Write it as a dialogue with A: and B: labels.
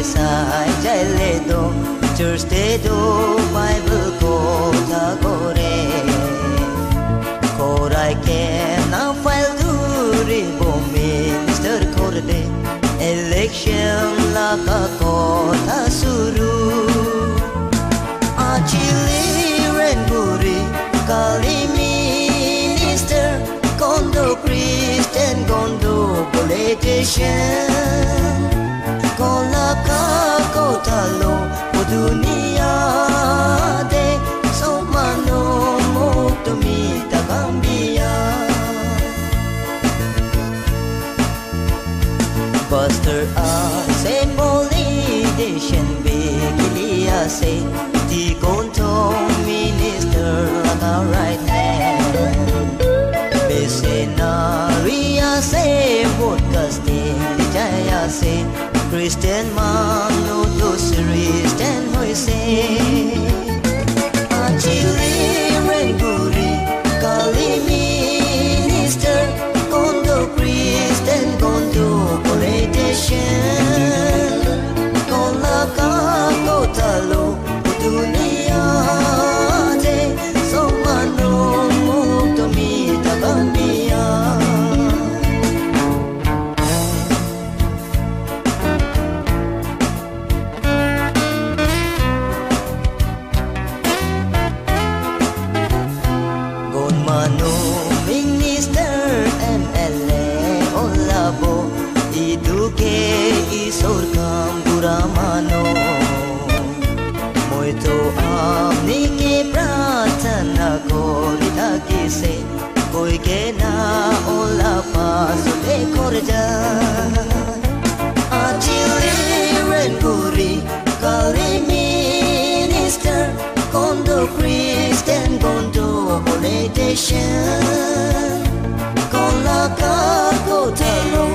A: sai jale do church te do Bible ko ta gore korai ke na file du ri bo minister korde election la ka ko ta suru achili renguri kali minister kondo Christian kondo politician kola ka ko talo o dunia de so mano mo to mi ta cambia Pastor se politician begilia se di konto minister la right hand Besenaria se podcasting di jaya se Christian man no to series ten hoi se achili renguri kali minister kondo Christian kondo politician kola ka ko talo dunia de so mano mo to mi ta cambia Mano minister MLA olabo iduke isor kambura mano moito amni ke pratana kori thakise koi ke na ola paso te korja achili renguri kali minister kondo Christian kondo politician kola ka ko telo